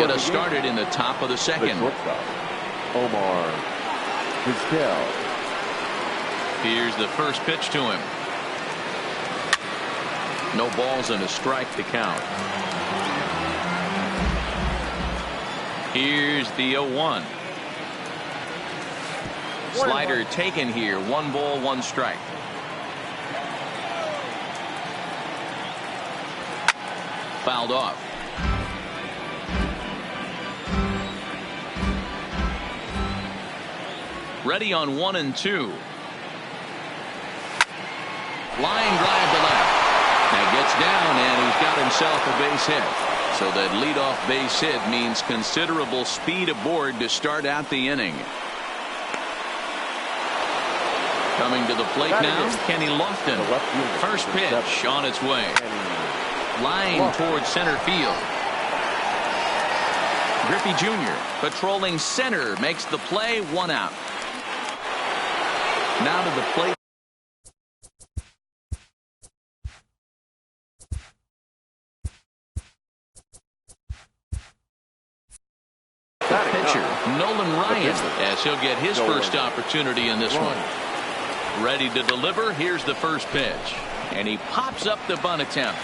get us started in the top of the second. Omar Vizquel. Here's the first pitch to him. No balls and a strike to count. Here's the 0-1. Slider taken here. 1 ball, 1 strike. Fouled off. Ready on 1 and 2. Line drive to left. That gets down, and he's got himself a base hit. So that leadoff base hit means considerable speed aboard to start out the inning. Coming to the plate now, Kenny Lofton. First pitch on its way. Line towards center field. Griffey Jr. patrolling center makes the play. 1 out. Now to the plate. The pitcher, Nolan Ryan, as he'll get his first opportunity in this one. Ready to deliver. Here's the first pitch. And he pops up the bunt attempt.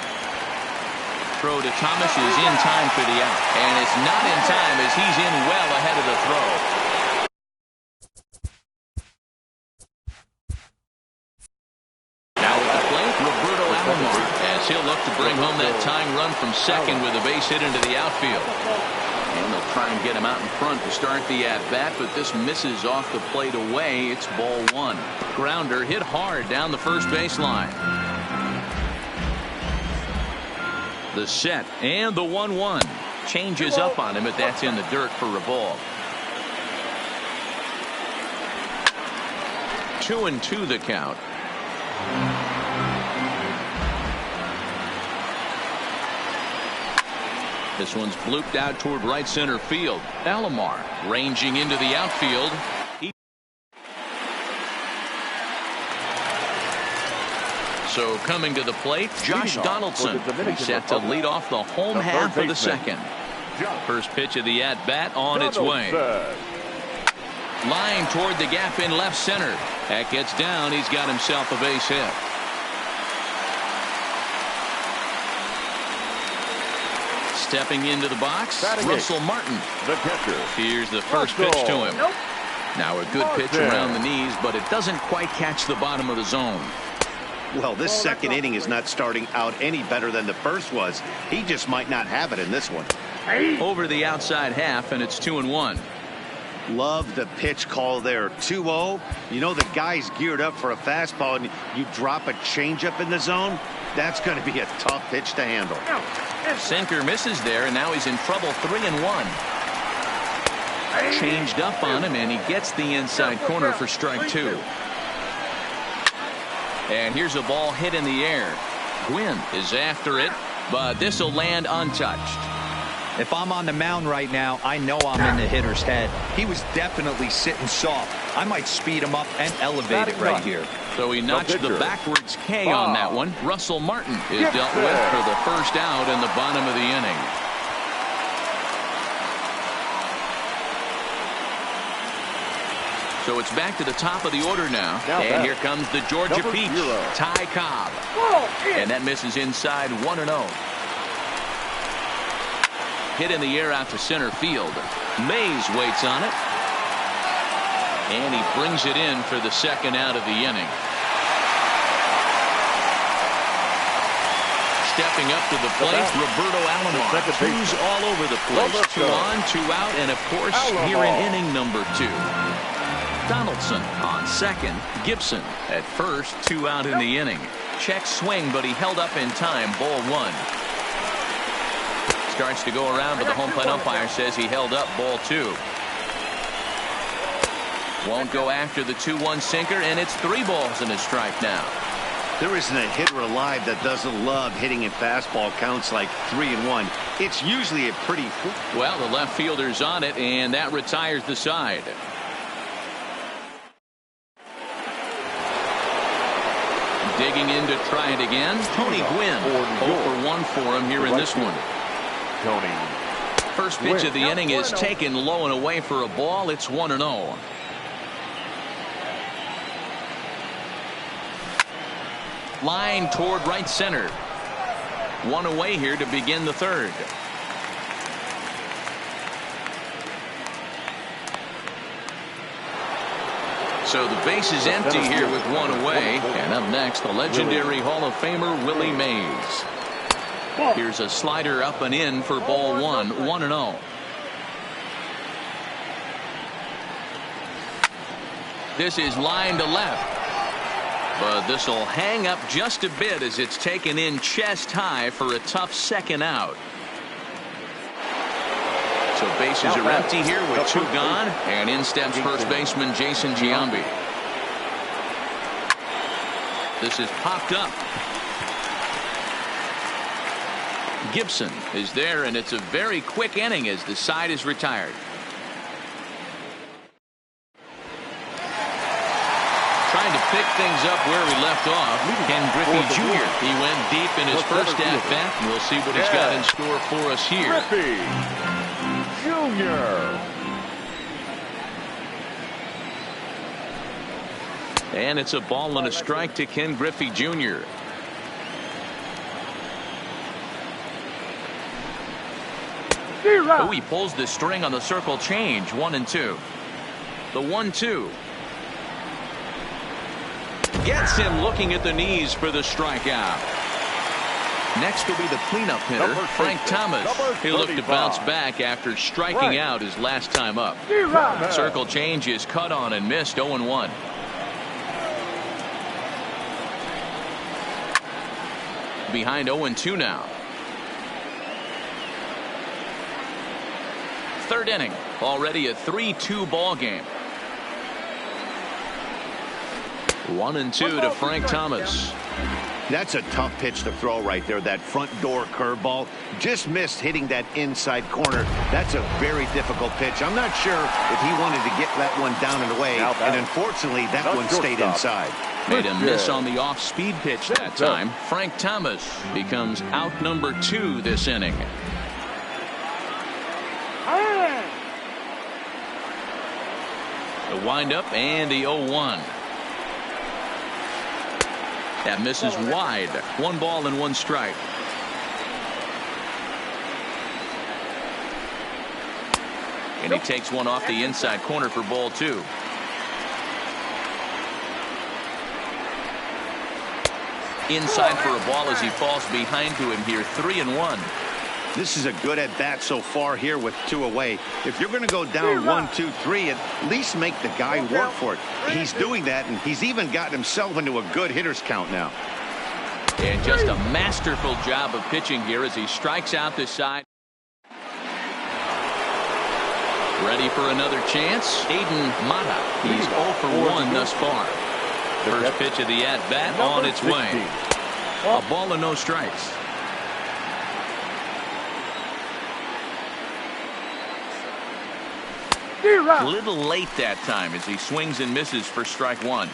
Throw to Thomas is in time for the out. And it's not in time as he's in well ahead of the throw. Now at the plate, Roberto Alomar, as he'll look to bring home that tying run from second with a base hit into the outfield. And they'll try and get him out in front to start the at-bat, but this misses off the plate away. It's ball 1. Grounder hit hard down the first baseline. The set and the 1-1. Changes up on him, but that's in the dirt for a ball. 2-2 the count. This one's blooped out toward right center field. Alomar ranging into the outfield. So coming to the plate, Josh Donaldson. He's set to lead off the home half of the second. First pitch of the at-bat on its way. Line toward the gap in left center. That gets down. He's got himself a base hit. Stepping into the box, Russell Martin. The catcher. Here's the first pitch to him. Now a good pitch around the knees, but it doesn't quite catch the bottom of the zone. Well, this second inning is not starting out any better than the first was. He just might not have it in this one. Over the outside half, and it's 2-1. Love the pitch call there. 2-0. You know the guy's geared up for a fastball, and you drop a changeup in the zone. That's going to be a tough pitch to handle. Sinker misses there, and now he's in trouble. 3-1. Changed up on him, and he gets the inside corner for strike 2. And here's a ball hit in the air. Gwynn is after it, but this will land untouched. If I'm on the mound right now, I know I'm in the hitter's head. He was definitely sitting soft. I might speed him up and elevate it right here. So he notched the backwards K on that one. Russell Martin is dealt with for the first out in the bottom of the inning. So it's back to the top of the order now. And here comes the Georgia Peach, Ty Cobb. And that misses inside. 1-0. Hit in the air out to center field. Mays waits on it. And he brings it in for the second out of the inning. Stepping up to the plate, Roberto Alomar. Two's all over the place. 2 on, 2 out, and of course here in inning number 2. Donaldson on second. Gibson at first. 2 out in the inning. Check swing, but he held up in time. Ball 1. Starts to go around, but the home plate umpire says he held up. Ball 2. Won't go after the 2-1 sinker, and it's 3 balls and a strike now. There isn't a hitter alive that doesn't love hitting in fastball counts like 3-1. It's usually a pretty... Well, the left fielder's on it, and that retires the side. Digging in to try it again. Tony Gwynn. 0 for 1 for him here in this one. Tony. First first pitch of the inning is taken low and away for a ball. It's 1-0. Line toward right center. One away here to begin the third. So the base is empty here with one away. And up next, the legendary Hall of Famer Willie Mays. Here's a slider up and in for ball one. 1-0. This is line to left. But this will hang up just a bit as it's taken in chest high for a tough second out. So bases are empty here with two gone. And in steps first baseman Jason Giambi. This is popped up. Gibson is there, and it's a very quick inning as the side is retired. Trying to pick things up where we left off. Ken Griffey Jr. He went deep in his first at-bat, and we'll see what he's got in store for us here. Griffey Jr. And it's a ball and a strike to Ken Griffey Jr. Oh, he pulls the string on the circle change. 1-2. The 1-2. Gets him looking at the knees for the strikeout. Next will be the cleanup hitter, Frank Thomas. He'll look to bounce back after striking out his last time up. Circle change is cut on and missed. 0-1. Behind 0-2 now. Third inning. Already a 3-2 ball game. 1-2 to Frank Thomas. That's a tough pitch to throw right there. That front door curveball just missed hitting that inside corner. That's a very difficult pitch. I'm not sure if he wanted to get that one down and away, and unfortunately that one stayed inside. Made a miss on the off-speed pitch that time. Frank Thomas becomes out number 2 this inning. The windup and the 0-1. That misses wide. 1 ball and 1 strike. And he takes one off the inside corner for ball 2. Inside for a ball as he falls behind to him here. 3-1. This is a good at bat so far here with 2 away. If you're going to go down 1, 2, 3, at least make the guy work for it. He's doing that, and he's even gotten himself into a good hitter's count now. And just a masterful job of pitching here as he strikes out this side. Ready for another chance. Adan Mata. He's 0 for 1 thus far. First pitch of the at-bat on its way. A ball and no strikes. A little late that time as he swings and misses for strike 1.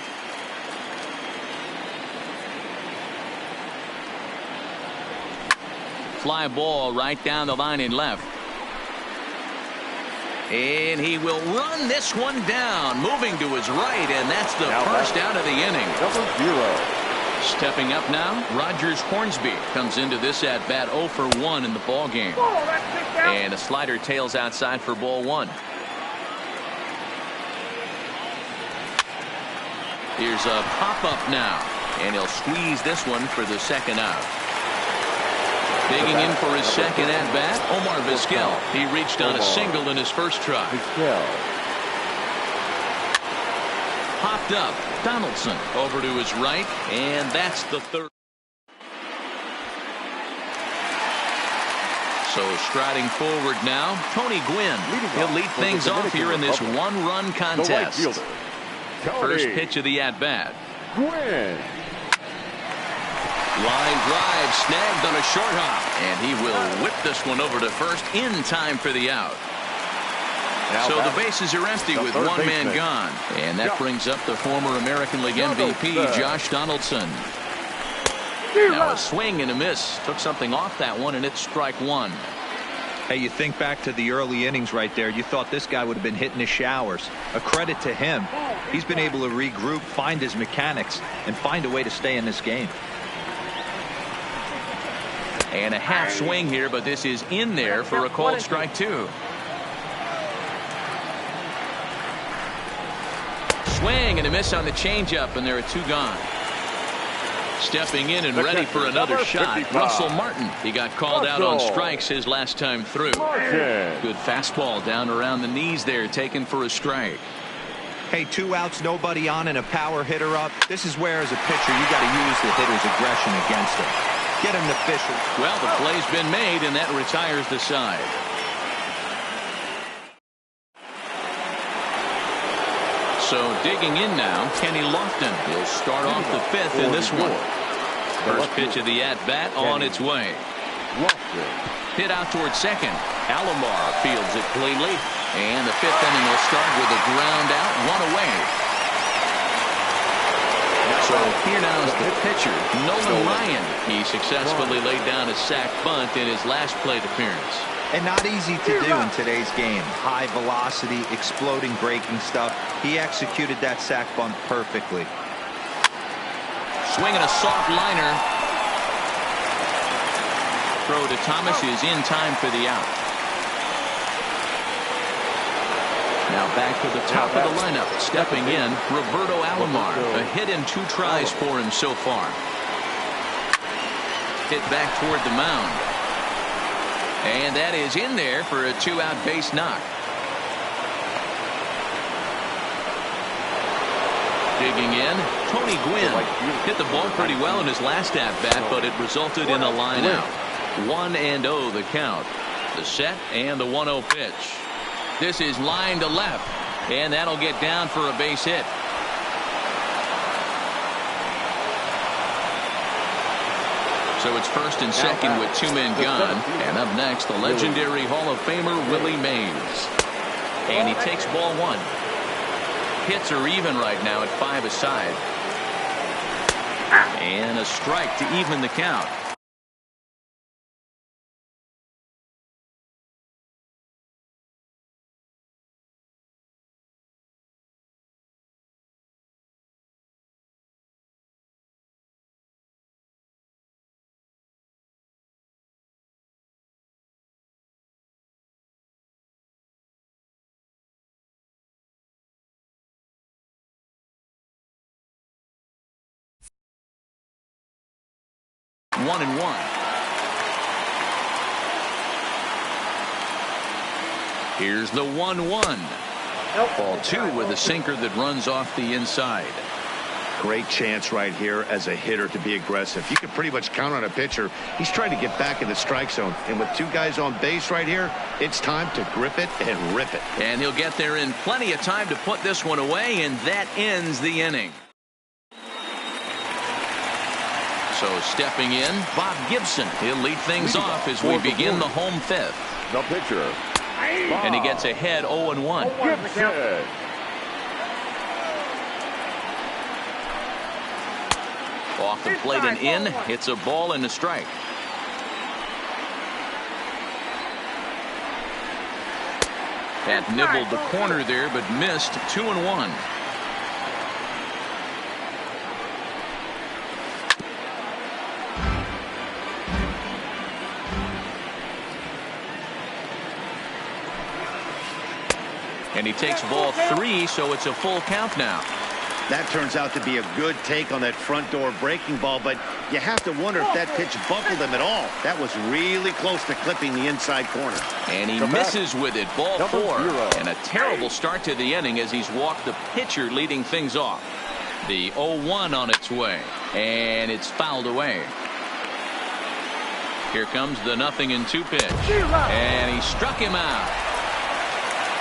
Fly ball right down the line in left. And he will run this one down, moving to his right, and that's the first out of the inning. Number 0. Stepping up now, Rogers Hornsby comes into this at bat 0 for 1 in the ball game. And a slider tails outside for ball 1. Here's a pop-up now, and he'll squeeze this one for the second out. Digging in for his second at-bat, Omar Vizquel. He reached on a single in his first try. Popped up, Donaldson over to his right, and that's the third. So striding forward now, Tony Gwynn. He'll lead things off here in this one-run contest. First pitch of the at-bat. Gwynn. Line drive snagged on a short hop, and he will whip this one over to first in time for the out. So the bases are empty with one man gone, and that brings up the former American League MVP Josh Donaldson. Now a swing and a miss. Took something off that one, and it's strike 1. Hey, you think back to the early innings right there. You thought this guy would have been hitting his showers. A credit to him. He's been able to regroup, find his mechanics, and find a way to stay in this game. And a half swing here, but this is in there for a called strike two. Swing and a miss on the changeup, and there are two gone. Stepping in and ready for another shot, Russell Martin. He got called out on strikes his last time through. Good fastball down around the knees there, taken for a strike. Hey, 2 outs, nobody on, and a power hitter up. This is where, as a pitcher, you got to use the hitter's aggression against him. Get him to fish it. Well, the play's been made, and that retires the side. So digging in now, Kenny Lofton. He'll start off the 5th in this one. First pitch of the at-bat on its way. Hit out towards second. Alomar fields it cleanly. And the 5th inning will start with a ground out, 1 away. So here now is the pitcher, Nolan Ryan. He successfully laid down a sac bunt in his last plate appearance. And not easy to do in today's game. High velocity, exploding breaking stuff. He executed that sac bunt perfectly. Swinging a soft liner. Throw to Thomas is in time for the out. Now back to the top of the lineup. Stepping in, Roberto Alomar. A hit in 2 tries for him so far. Hit back toward the mound. And that is in there for a 2-out base knock. Digging in, Tony Gwynn hit the ball pretty well in his last at-bat, but it resulted in a line out. 1-0 the count. The set and the 1-0 pitch. This is line to left, and that'll get down for a base hit. So it's first and second with 2 men gone. And up next, the legendary Hall of Famer Willie Mays. And he takes ball 1. Hits are even right now at 5 aside. And a strike to even the count. One and one. Here's the 1-1. Ball 2 with a sinker that runs off the inside. Great chance right here as a hitter to be aggressive. You can pretty much count on a pitcher. He's trying to get back in the strike zone. And with 2 guys on base right here, it's time to grip it and rip it. And he'll get there in plenty of time to put this one away, and that ends the inning. So stepping in, Bob Gibson. He'll lead things off as we begin the home 5th. The pitcher. And he gets ahead 0-1. Gibson. Off the plate and in. It's a ball and a strike. That nibbled the corner there, but missed. 2-1. And he takes ball 3, so it's a full count now. That turns out to be a good take on that front door breaking ball, but you have to wonder if that pitch buckled him at all. That was really close to clipping the inside corner. And he misses with it. Ball 4. And a terrible start to the inning as he's walked the pitcher leading things off. The 0-1 on its way. And it's fouled away. Here comes the 0-2 pitch. And he struck him out.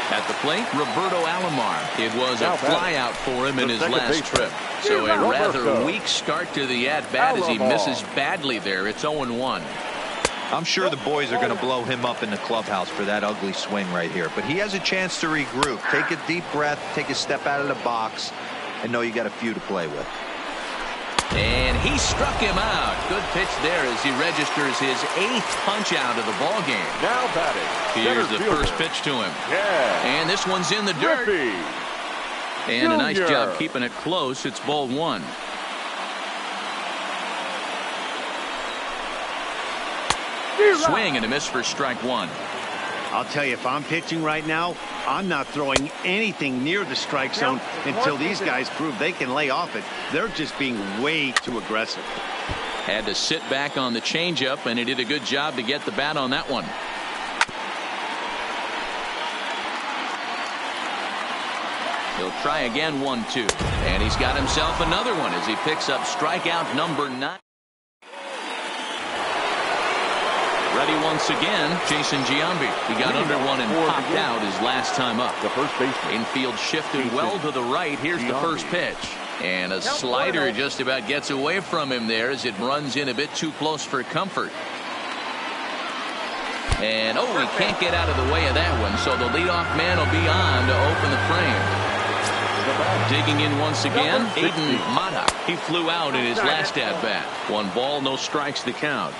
At the plate, Roberto Alomar. It was a flyout for him in his last trip. So a rather weak start to the at-bat as he misses badly there. It's 0-1. I'm sure the boys are going to blow him up in the clubhouse for that ugly swing right here. But he has a chance to regroup. Take a deep breath, take a step out of the box, and know you got a few to play with. And he struck him out. Good pitch there as he registers his 8th punch out of the ball game. Now batting. Here's the fielder. first pitch to him. Yeah. And this one's in the dirt. Griffey. And a nice Junior. job keeping it close. It's ball 1. Swing and a miss for strike 1. I'll tell you, if I'm pitching right now, I'm not throwing anything near the strike zone until these guys prove they can lay off it. They're just being way too aggressive. Had to sit back on the changeup, and he did a good job to get the bat on that one. He'll try again, 1-2. And he's got himself another one as he picks up strikeout number 9. Ready once again, Jason Giambi. He got under one and popped out his last time up. The first baseman. Infield shifted well to the right. Here's the first pitch. And a slider just about gets away from him there as it runs in a bit too close for comfort. And, oh, he can't get out of the way of that one, so the leadoff man will be on to open the frame. Digging in once again, Adan Mata. He flew out in his last at-bat. 1 ball, no strikes the count.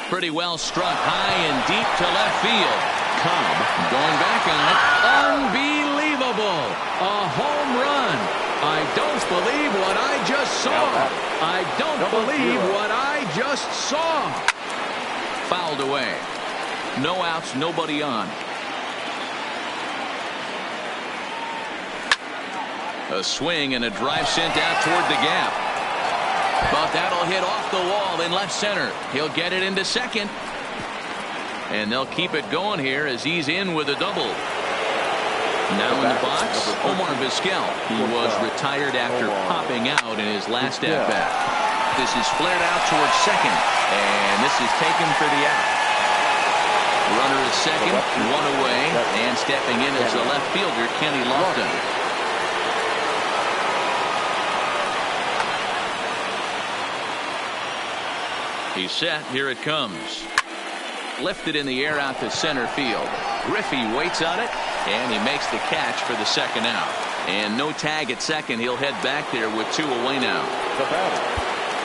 Pretty well struck high and deep to left field. Cobb going back on it. Unbelievable. A home run. I don't believe what I just saw. I don't believe what I just saw. Fouled away. No outs, nobody on. A swing and a drive sent out toward the gap. But that'll hit off the wall in left center. He'll get it into second. And they'll keep it going here as he's in with a double. Now in the box, Omar Vizquel. He was retired after popping out in his last at-bat. This is flared out towards second. And this is taken for the out. Runner is second, 1 away. And stepping in is the left fielder, Kenny Lofton. He's set. Here it comes. Lifted in the air out to center field. Griffey waits on it, and he makes the catch for the second out. And no tag at second. He'll head back there with 2 away now.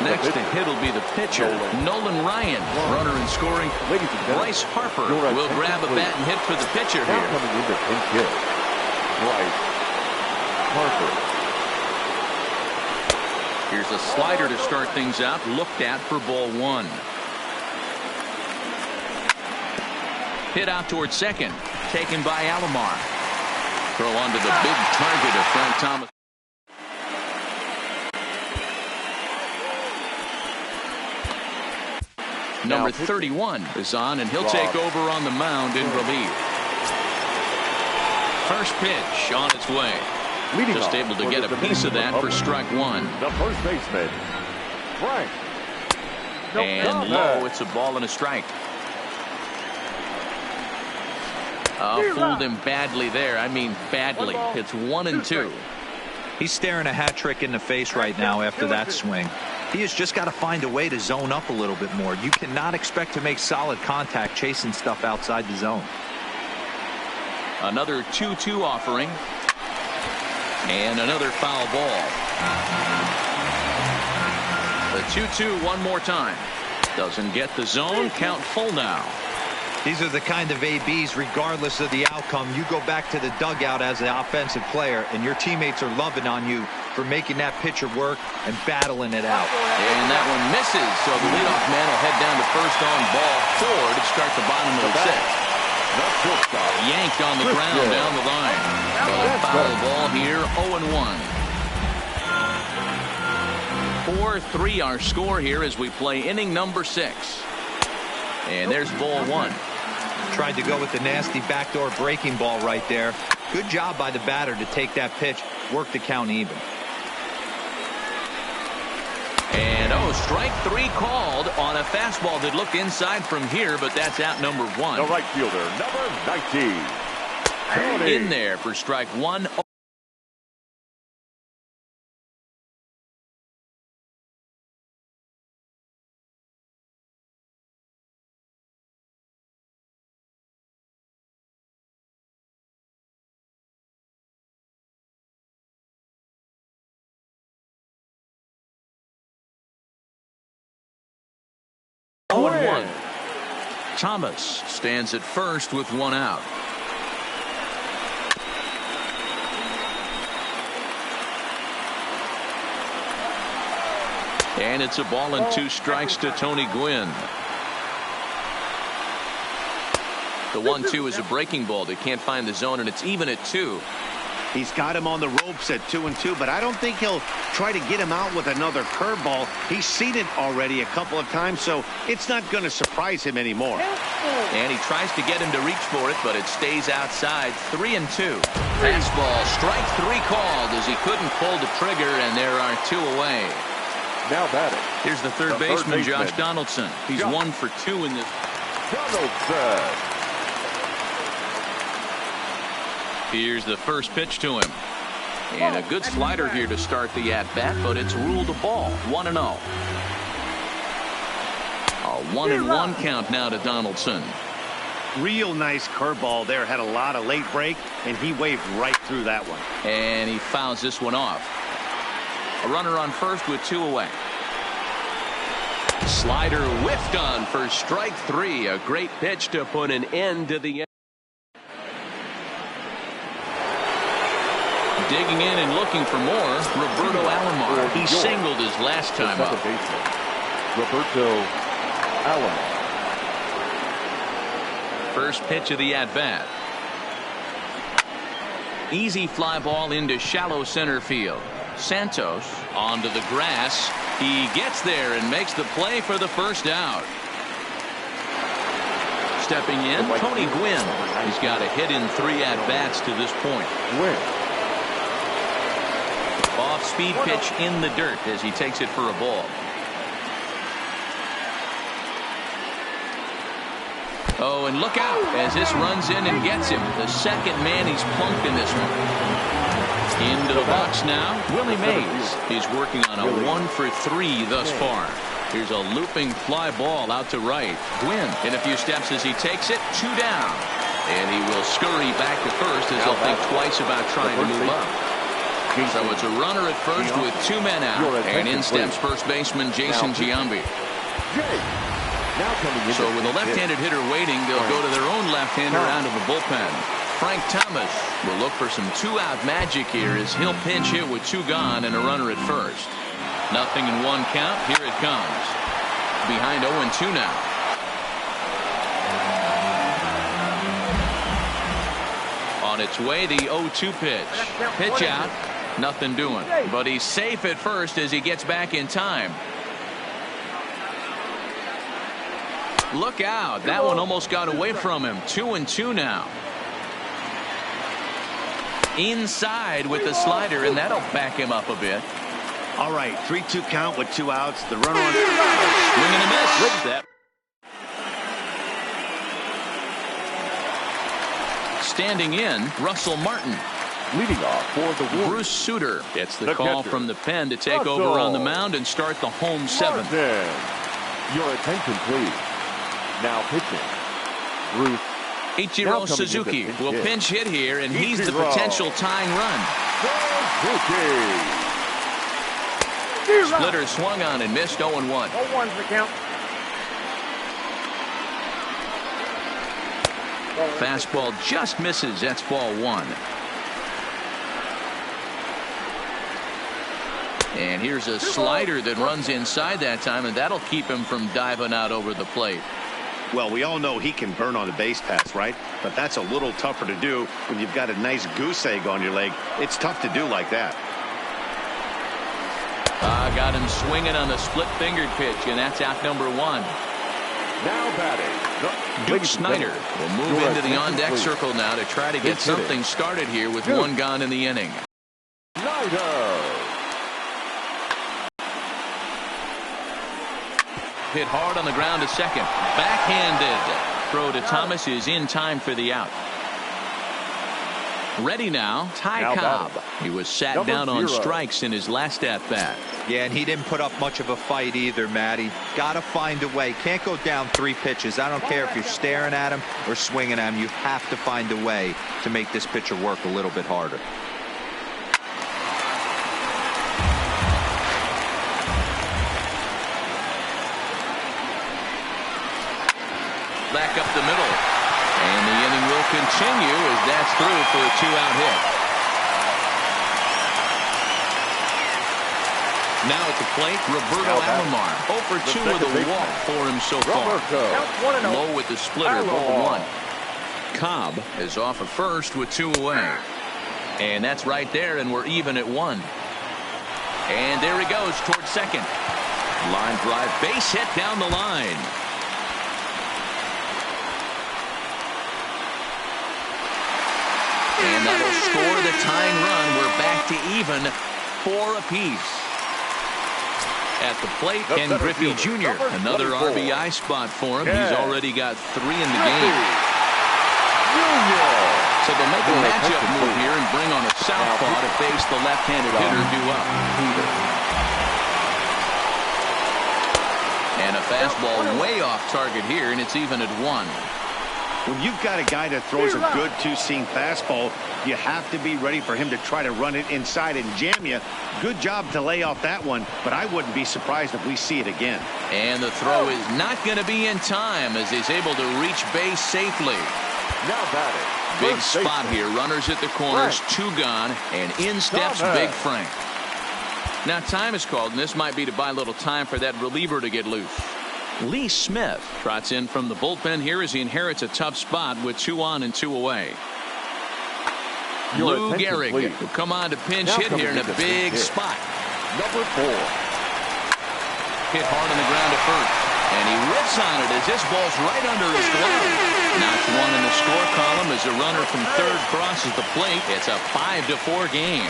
Next to hit will be the pitcher, Nolan Ryan. Runner in scoring. Bryce Harper will grab a bat and hit for the pitcher here. Coming in to hit. Bryce Harper. Here's a slider to start things out. Looked at for ball 1. Hit out towards second. Taken by Alomar. Throw onto the big target of Frank Thomas. Number 31 is on, and he'll take over on the mound in relief. First pitch on its way. Just able to get a piece of that for strike 1. The first baseman, Frank. And low, it's a ball and a strike. Fooled him badly there. I mean badly. It's 1-2. He's staring a hat trick in the face right now after that swing. He has just got to find a way to zone up a little bit more. You cannot expect to make solid contact chasing stuff outside the zone. Another 2-2 offering. And another foul ball. The 2-2 one more time. Doesn't get the zone. Count full now. These are the kind of ABs, regardless of the outcome. You go back to the dugout as an offensive player, and your teammates are loving on you for making that pitcher work and battling it out. And that one misses, so the leadoff man will head down to first on ball 4 to start the bottom of the 6th. Yanked on the ground down the line. Foul ball here, 0-1. 4-3 our score here as we play inning number 6. And there's ball 1. Tried to go with the nasty backdoor breaking ball right there. Good job by the batter to take that pitch, work the count even. And strike 3 called on a fastball that looked inside from here, but that's out number 1. The right fielder, number 19. In there for strike 1. Thomas stands at first with one out. And it's a ball and 2 strikes to Tony Gwynn. The 1-2 is a breaking ball. They can't find the zone, and it's even at 2. He's got him on the ropes at 2-2, but I don't think he'll try to get him out with another curveball. He's seen it already a couple of times, so it's not going to surprise him anymore. And he tries to get him to reach for it, but it stays outside. 3-2. Fastball, strike 3 called as he couldn't pull the trigger, and there are 2 away. Now batting. Here's the third baseman, Josh Donaldson. He's 1 for 2 in this. Donaldson. Here's the first pitch to him. And a good slider here to start the at-bat, but it's ruled a ball. 1-0. A 1-1 count now to Donaldson. Real nice curveball there. Had a lot of late break, and he waved right through that one. And he fouls this one off. A runner on first with 2 away. Slider whiffed on for strike 3. A great pitch to put an end to the. Digging in and looking for more, Roberto Alomar. He singled his last time up. Roberto Alomar. First pitch of the at-bat. Easy fly ball into shallow center field. Santos onto the grass. He gets there and makes the play for the first out. Stepping in, Tony Gwynn. He's got a hit in 3 at-bats to this point. Off-speed pitch in the dirt as he takes it for a ball. Oh, and look out as this runs in and gets him. The second man he's plunked in this one. Into the box now, Willie Mays. He's working on a 1 for 3 thus far. Here's a looping fly ball out to right. Gwynn in a few steps as he takes it. 2 down. And he will scurry back to first as he'll think twice about trying to move up. So it's a runner at first with 2 men out. And in steps first baseman Jason Giambi. So with a left-handed hitter waiting, they'll go to their own left-hander out of the bullpen. Frank Thomas will look for some 2-out magic here as he'll pinch hit with 2 gone and a runner at first. Nothing in 1 count. Here it comes. Behind 0-2 now. On its way, the 0-2 pitch. Pitch out. Nothing doing. But he's safe at first as he gets back in time. Look out. That one almost got away from him. 2-2 now. Inside with the slider, and that'll back him up a bit. All right, 3-2 count with 2 outs. The runner on swing and a miss. That. Standing in, Russell Martin. Leading off for the Warriors. Bruce Sutter gets the call from the pen to take over on the mound and start the home 7th. Your attention, please. Now pitching, Bruce. Ichiro Suzuki will pinch hit here, and he's the potential tying run. Splitter swung on and missed. 0-1. 0-1's the count. Fastball just misses. That's ball 1. And here's a slider that runs inside that time, and that'll keep him from diving out over the plate. Well, we all know he can burn on a base pass, right? But that's a little tougher to do when you've got a nice goose egg on your leg. It's tough to do like that. Got him swinging on the split-fingered pitch, and that's out number 1. Now batting. Duke Snyder will move into the on-deck circle now to try to get something started here with 1 gone in the inning. Hit hard on the ground to second. Backhanded. Throw to Thomas is in time for the out. Ready now, Ty Cobb. He was sat down on strikes in his last at-bat. Yeah, and he didn't put up much of a fight either, Matty. Got to find a way. Can't go down 3 pitches. I don't care if you're staring at him or swinging at him. You have to find a way to make this pitcher work a little bit harder. Back continue as that's through for a 2-out hit. Now at the plate, Roberto Alomar. 0 for 2 with a walk for him so far. Low with the splitter, ball 1. Cobb is off at first with 2 away. And that's right there, and we're even at 1. And there he goes towards second. Line drive, base hit down the line. And that'll score the tying run. We're back to even, 4 apiece. At the plate, Ken Griffey Jr. Another RBI spot for him. He's already got 3 in the game. So they'll make a matchup move here and bring on a southpaw to face the left-handed hitter due up. And a fastball way off target here, and it's even at 1. When you've got a guy that throws a good two-seam fastball, you have to be ready for him to try to run it inside and jam you. Good job to lay off that one, but I wouldn't be surprised if we see it again. And the throw is not going to be in time as he's able to reach base safely. Now batting. Big spot here. Runners at the corners, 2 gone, and in steps Big Frank. Now time is called, and this might be to buy a little time for that reliever to get loose. Lee Smith trots in from the bullpen here as he inherits a tough spot with 2 on and 2 away. Lou Gehrig will come on to pinch hit here in a big spot. Number 4. Hit hard on the ground at first. And he whips on it as this ball's right under his glove. Knocks 1 in the score column as a runner from third crosses the plate. It's a 5-4 game.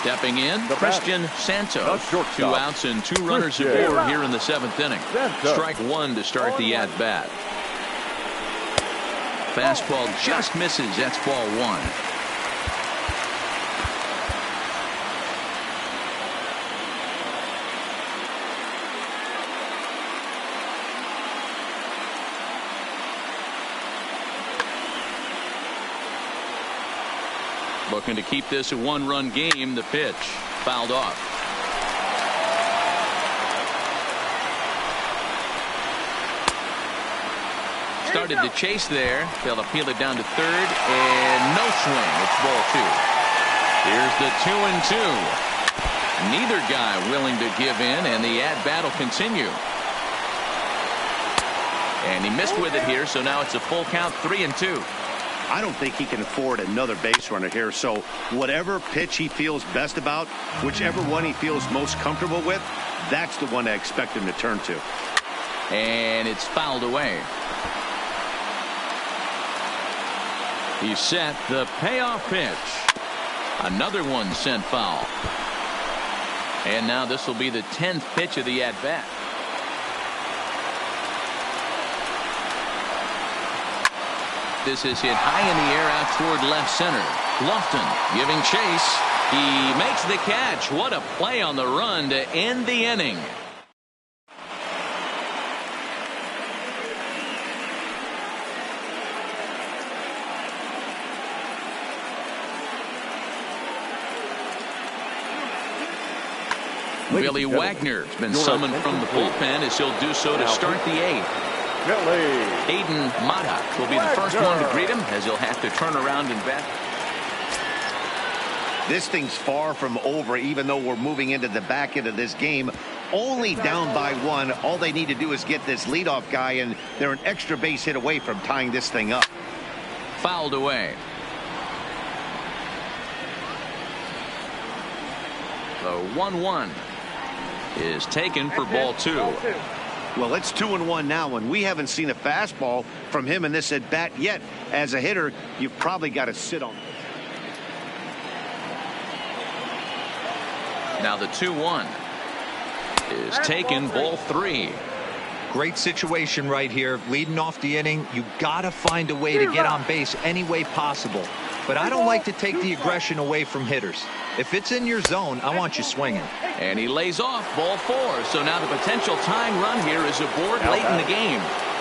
Stepping in, Christian Santos. 2 outs and 2 runners aboard here in the 7th inning. Strike 1 to start the at-bat. Fastball just misses. That's ball 1. Looking to keep this a 1-run game. The pitch fouled off. Started to chase there. They'll appeal it down to third, and no swing. It's ball 2. Here's the 2-2. Neither guy willing to give in, and the at-bat will continue. And he missed with it here, so now it's a full count, 3-2. I don't think he can afford another base runner here, so whatever pitch he feels best about, whichever one he feels most comfortable with, that's the one I expect him to turn to. And it's fouled away. He's set the payoff pitch. Another one sent foul. And now this will be the 10th pitch of the at-bat. This is hit high in the air out toward left center. Lofton giving chase. He makes the catch. What a play on the run to end the inning. Billy Wagner has been summoned from the bullpen as he'll do so to start the 8th. Aiden Maddox will be the first one to greet him as he'll have to turn around and bat. This thing's far from over, even though we're moving into the back end of this game. Only down by 1. All they need to do is get this leadoff guy, and they're an extra base hit away from tying this thing up. Fouled away. The 1-1 is taken for ball 2. Well, it's 2-1 now, and we haven't seen a fastball from him in this at bat yet. As a hitter, you've probably got to sit on. Now the 2-1 is taken, ball 3. Great situation right here. Leading off the inning, you got to find a way to get on base any way possible. But I don't like to take the aggression away from hitters. If it's in your zone, I want you swinging. And he lays off, ball 4. So now the potential tying run here is aboard late in the game.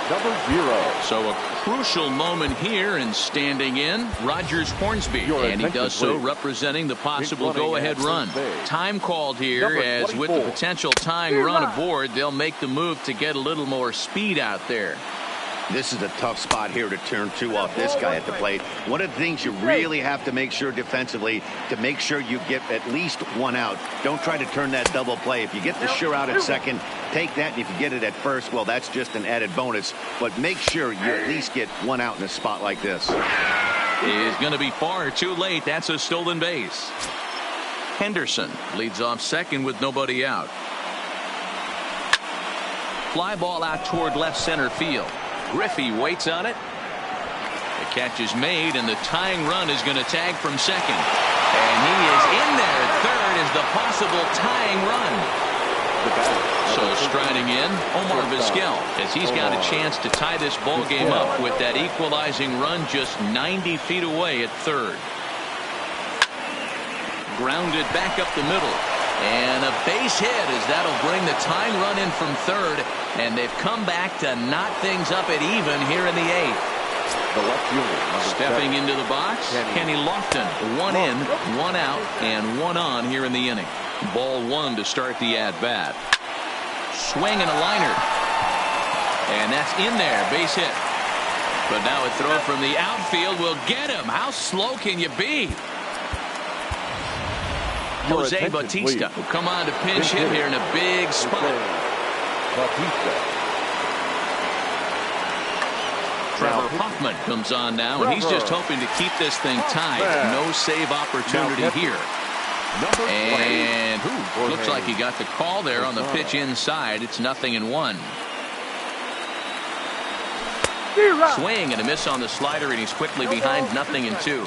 Number 0. So a crucial moment here, and standing in, Rogers Hornsby. And he does so representing the possible go-ahead run. Time called here, as with the potential tying run aboard, they'll make the move to get a little more speed out there. This is a tough spot here to turn two off this guy at the plate. One of the things you really have to make sure defensively to make sure you get at least one out. Don't try to turn that double play. If you get the sure out at second, take that. And if you get it at first, well, that's just an added bonus. But make sure you at least get one out in a spot like this. Is going to be far too late. That's a stolen base. Henderson leads off second with nobody out. Fly ball out toward left center field. Griffey waits on it. The catch is made, and the tying run is going to tag from second. And he is in there at third as the possible tying run. So striding in, Omar Vizquel, as he's got a chance to tie this ball game up with that equalizing run just 90 feet away at third. Grounded back up the middle. And a base hit as that'll bring the tying run in from third. And they've come back to knot things up at even here in the eighth. Stepping into the box, Kenny Lofton. One in, one out, and one on here in the inning. Ball one to start the at-bat. Swing and a liner. And that's in there, base hit. But now a throw from the outfield will get him. How slow can you be? Jose Bautista will come on to pinch hit here in a big spot. Trevor Hoffman comes on now, and he's just hoping to keep this thing tied. No save opportunity here. And looks like he got the call there on the pitch inside. It's 0-1. Swing and a miss on the slider, and he's quickly behind 0-2.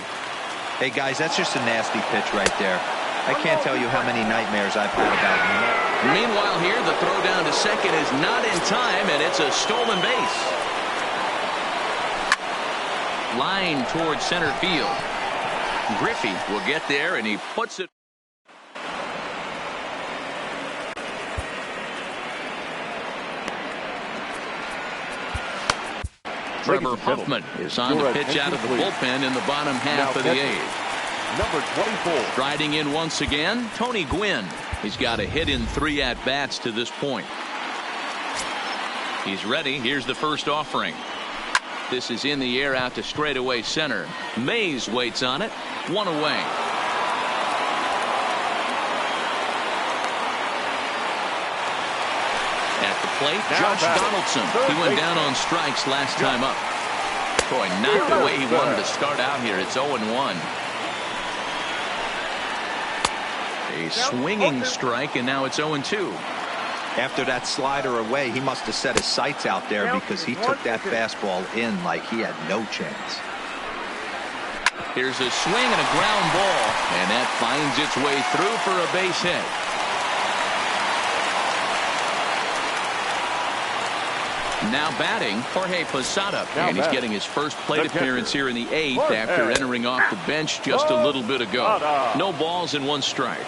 Hey, guys, that's just a nasty pitch right there. I can't tell you how many nightmares I've had about him. Meanwhile here, the throw down to second is not in time, and it's a stolen base. Line towards center field. Griffey will get there, and he puts it. Trevor Hoffman is on the pitch out of the bullpen in the bottom half of the eighth. Number 24. Striding in once again, Tony Gwynn. He's got a hit in 3 at-bats to this point. He's ready. Here's the first offering. This is in the air out to straightaway center. Mays waits on it. One away. At the plate, Josh Donaldson. He went down on strikes last time up. Boy, not the way he wanted to start out here. It's 0-1. A swinging strike, and now it's 0-2. After that slider away, he must have set his sights out there because he took that fastball in like he had no chance. Here's a swing and a ground ball, and that finds its way through for a base hit. Now batting, Jorge Posada, and he's getting his first plate appearance here in the eighth after entering off the bench just a little bit ago. No balls and 1 strike.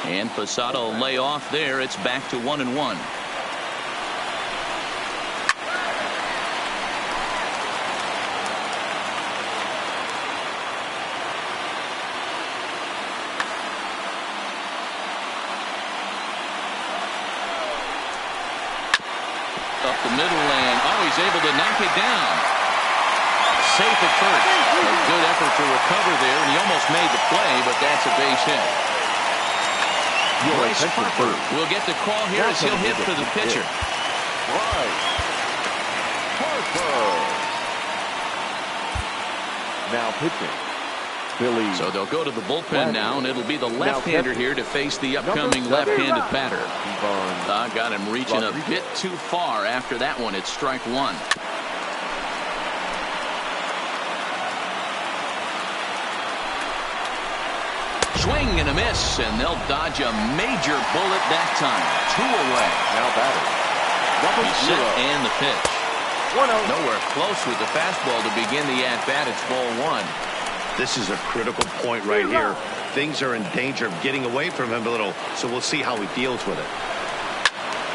And Posada will lay off there. It's back to 1-1. Up the middle, and he's able to knock it down. Safe at first. A good effort to recover there, and he almost made the play, but that's a base hit. Bryce Harper will get the call here as he'll hit for the pitcher. Bryce Harper. Now pitching. Billy. So they'll go to the bullpen now, and it'll be the left-hander here to face the upcoming left-handed batter. Got him reaching a bit too far after that one. It's strike 1. Swing and a miss, and they'll dodge a major bullet that time. 2 away. Now batter. He's set and the pitch. Nowhere close with the fastball to begin the at-bat. It's ball 1. This is a critical point right here. Things are in danger of getting away from him a little, so we'll see how he deals with it.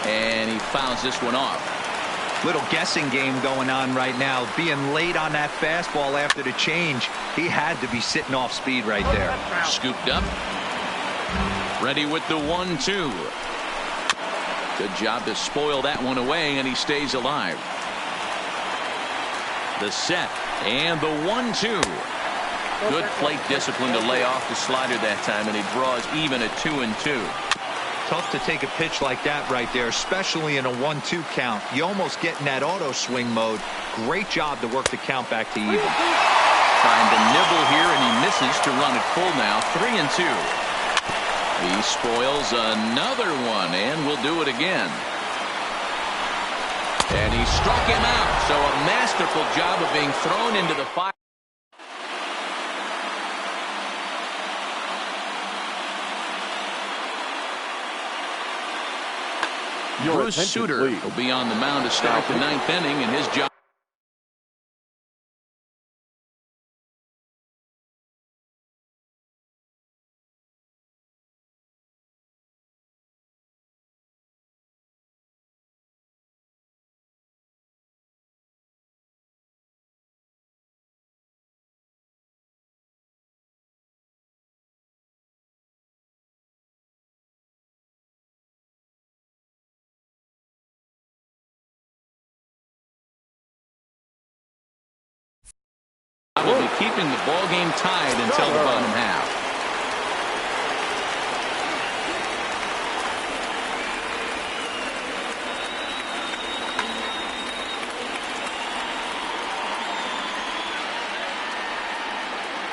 And he fouls this one off. Little guessing game going on right now. Being late on that fastball after the change, he had to be sitting off speed right there. Scooped up. Ready with the 1-2. Good job to spoil that one away, and he stays alive. The set and the 1-2. Good plate discipline to lay off the slider that time, and he draws even at 2-2. Tough to take a pitch like that right there, especially in a 1-2 count. You almost get in that auto swing mode. Great job to work the count back to even. Trying to nibble here, and he misses to run it full now. 3-2. He spoils another one, and will do it again. And he struck him out. So a masterful job of being thrown into the fire. Bruce Sutter will be on the mound to start the 9th inning, and his job. Will be keeping the ball game tied until the bottom half.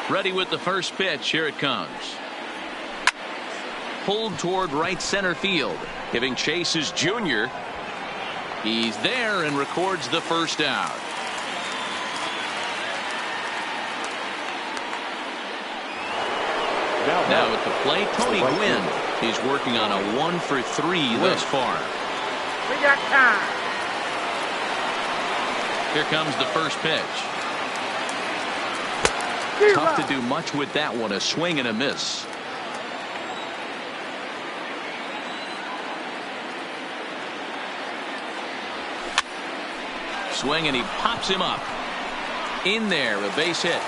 Ready with the first pitch. Here it comes. Pulled toward right center field. Giving chase is Junior. He's there and records the first out. Now at the plate, Tony Gwynn. He's working on a 1-for-3 thus far. We got time. Here comes the first pitch. Tough to do much with that one. A swing and a miss. Swing, and he pops him up. In there, a base hit.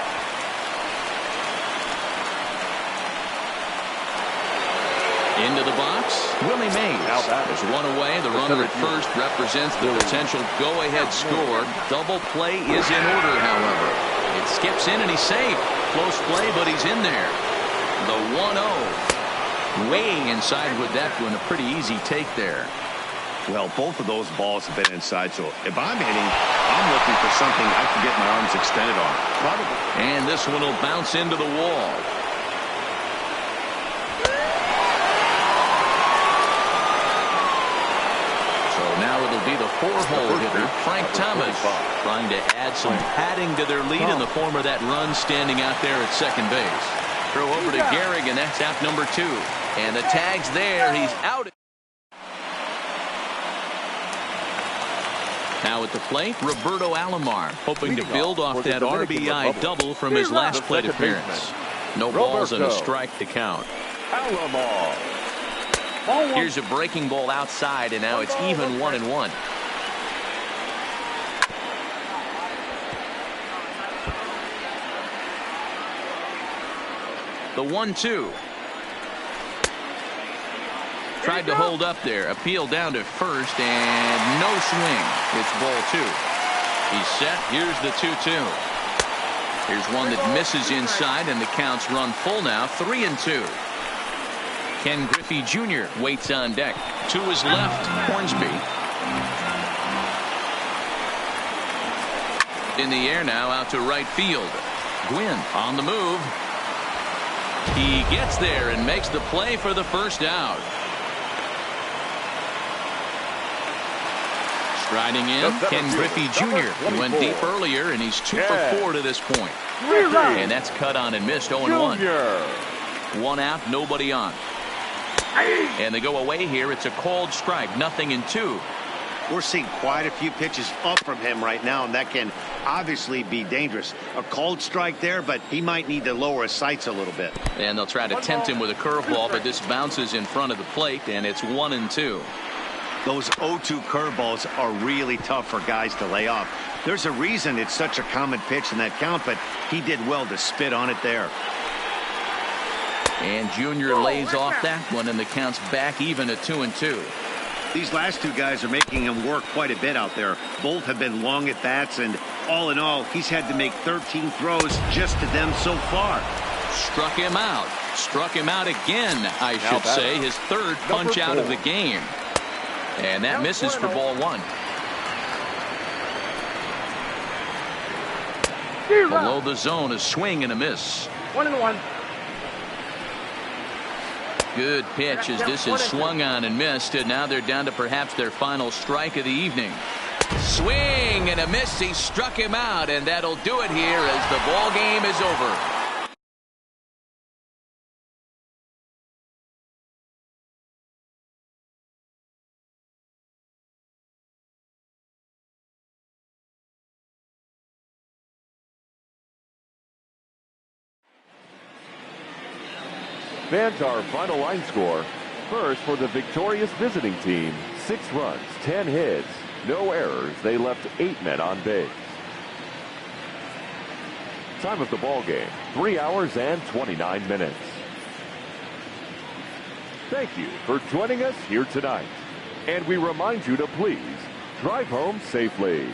Into the box, Willie Mays. There's one away. The runner at first represents the potential go-ahead score. Double play is in order, however. It skips in, and he's safe. Close play, but he's in there. The 1-0. Way inside with that one. A pretty easy take there. Well, both of those balls have been inside, so if I'm hitting, I'm looking for something I can get my arms extended on. Probably. And this one will bounce into the wall. Now it'll be the 4-hole hitter, Frank Thomas, trying to add some padding to their lead in the form of that run standing out there at second base. Throw over to Gehrig, and that's out number 2. And the tag's there. He's out. Now at the plate, Roberto Alomar, hoping to build off that RBI double from his last plate appearance. No balls and a strike to count. Alomar. Here's a breaking ball outside, and now it's even 1-1. The 1-2. Tried to hold up there. Appeal down to first, and no swing. It's ball 2. He's set. Here's the 2-2. Here's one that misses inside, and the count's run full now. 3-2. Ken Griffey Jr. waits on deck. To his left, Hornsby. In the air now, out to right field. Gwynn on the move. He gets there and makes the play for the first out. Striding in, Ken Griffey Jr. He went deep earlier, and he's 2 for 4 to this point. And that's cut on and missed. 0-1. 1 out, nobody on. And they go away here. It's a called strike. 0-2. We're seeing quite a few pitches up from him right now, and that can obviously be dangerous. A called strike there, but he might need to lower his sights a little bit. And they'll try to tempt him with a curveball, but this bounces in front of the plate, and it's 1-2. Those 0-2 curveballs are really tough for guys to lay off. There's a reason it's such a common pitch in that count, but he did well to spit on it there. And Junior lays off that one, and the count's back even at 2-2. These last two guys are making him work quite a bit out there. Both have been long at bats, and all in all, he's had to make 13 throws just to them so far. Struck him out. Struck him out again, I should say. His third punch out of the game. And that misses for ball one. Below the zone, a swing and a miss. 1-1. Good pitch as this is swung on and missed. And now they're down to perhaps their final strike of the evening. Swing and a miss. He struck him out, and that'll do it here as the ball game is over. Fans, our final line score. First, for the victorious visiting team, 6 runs, 10 hits, no errors. They left 8 men on base. Time of the ball game, 3 hours and 29 minutes. Thank you for joining us here tonight. And we remind you to please drive home safely.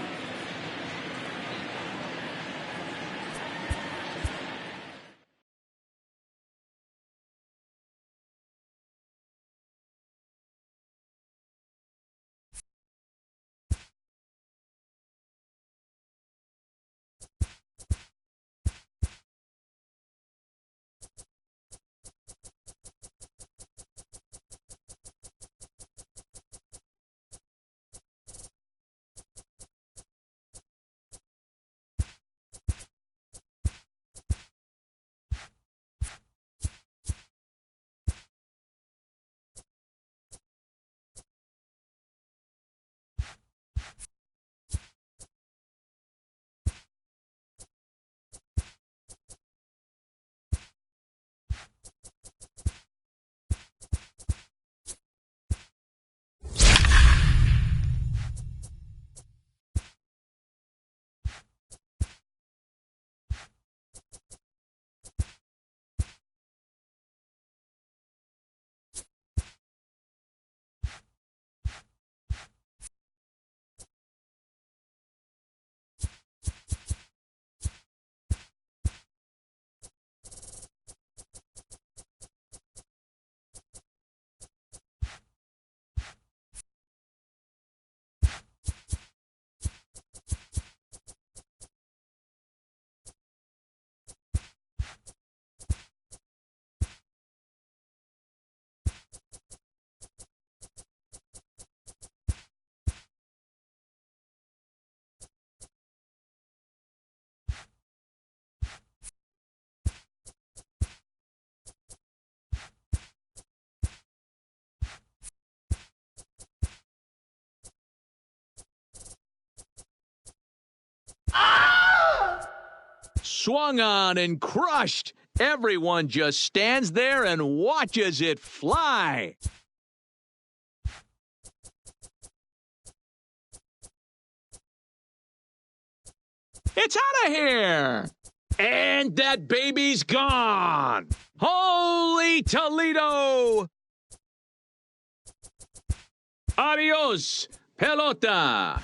Swung on and crushed. Everyone just stands there and watches it fly. It's out of here. And that baby's gone. Holy Toledo. Adios, pelota.